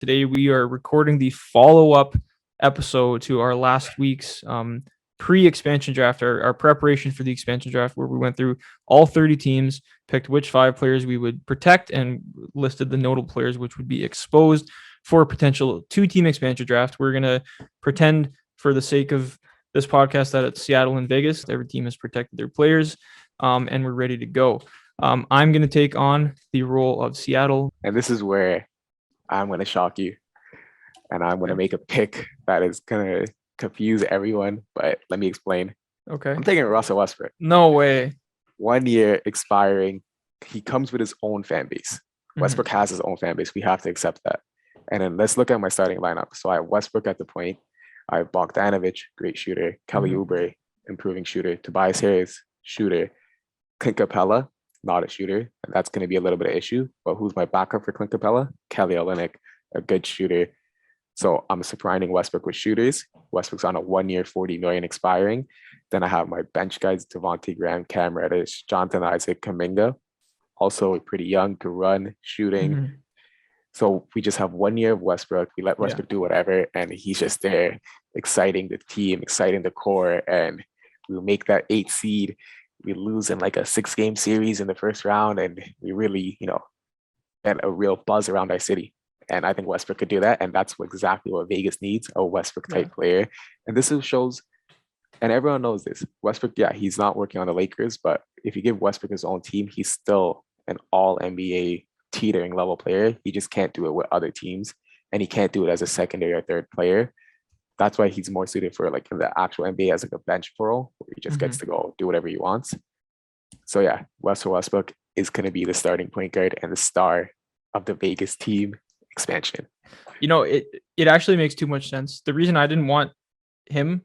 Today we are recording the follow-up episode to our last week's pre-expansion draft, our preparation for the expansion draft, where we went through all 30 teams, picked which 5 players we would protect, and listed the notable players which would be exposed for a potential 2-team expansion draft. We're going to pretend, for the sake of this podcast, that it's Seattle and Vegas. Every team has protected their players, and we're ready to go. I'm going to take on the role of Seattle. And this is where I'm going to shock you. And I'm going to make a pick that is going to confuse everyone. But let me explain. Okay. I'm taking Russell Westbrook. No way. 1 year expiring. He comes with his own fan base. Westbrook has his own fan base. We have to accept that. And then let's look at my starting lineup. So I have Westbrook at the point. I have Bogdanovic, great shooter. Kelly Oubre, improving shooter. Tobias Harris, shooter. Clint Capella, not a shooter. And that's going to be a little bit of issue. But who's my backup for Clint Capella? Kelly Olynyk, a good shooter. So I'm surrounding Westbrook with shooters. Westbrook's on a 1 year, $40 million expiring. Then I have my bench guys, Devontae Graham, Cam Reddish, Jonathan Isaac, Kuminga. Also pretty young, could run, shooting. So we just have 1 year of Westbrook. We let Westbrook do whatever, and he's just there, exciting the team, exciting the core, and we'll make that 8 seed. We lose in like a 6-game series in the first round, and we really, get a real buzz around our city. And I think Westbrook could do that, and that's exactly what Vegas needs, a Westbrook-type player. And this shows, and everyone knows this, Westbrook, he's not working on the Lakers, but if you give Westbrook his own team, he's still an all-NBA teetering level player. He just can't do it with other teams, and he can't do it as a secondary or third player. That's why he's more suited for like the actual NBA as like a bench role, where he just gets to go do whatever he wants. So Russell Westbrook is going to be the starting point guard and the star of the Vegas team expansion. It actually makes too much sense. The reason I didn't want him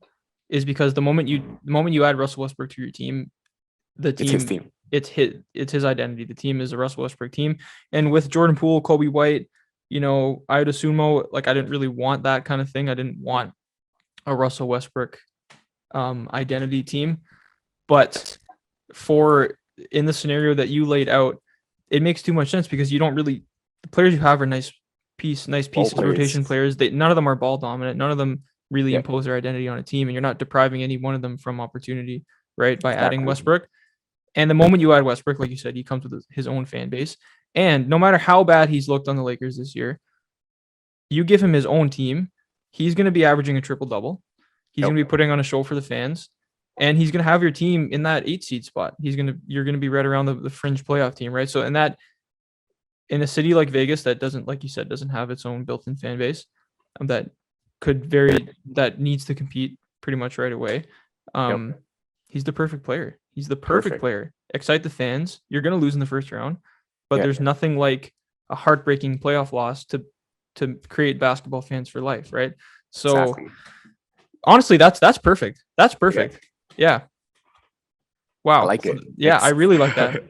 is because the moment you add Russell Westbrook to your team, it's his team. It's his identity. The team is a Russell Westbrook team. And with Jordan Poole, Kobe White, Ayo Dosunmu, like I didn't really want that kind of thing. I didn't want a Russell Westbrook identity team. But in the scenario that you laid out, it makes too much sense because you don't really, the players you have are nice pieces, rotation players. None of them are ball dominant. None of them really impose their identity on a team, and you're not depriving any one of them from opportunity, right? By adding Westbrook. And the moment you add Westbrook, like you said, he comes with his own fan base. And no matter how bad he's looked on the Lakers this year, you give him his own team, he's going to be averaging a triple-double. He's going to be putting on a show for the fans. And he's going to have your team in that 8 seed spot. You're going to be right around the fringe playoff team, right? So in a city like Vegas that doesn't, like you said, doesn't have its own built-in fan base, that needs to compete pretty much right away. He's the perfect player. He's the perfect player. Excite the fans. You're going to lose in the first round, but there's nothing like a heartbreaking playoff loss to create basketball fans for life, right? So honestly, that's perfect. That's perfect. Yeah. Wow. I like it. I really like that.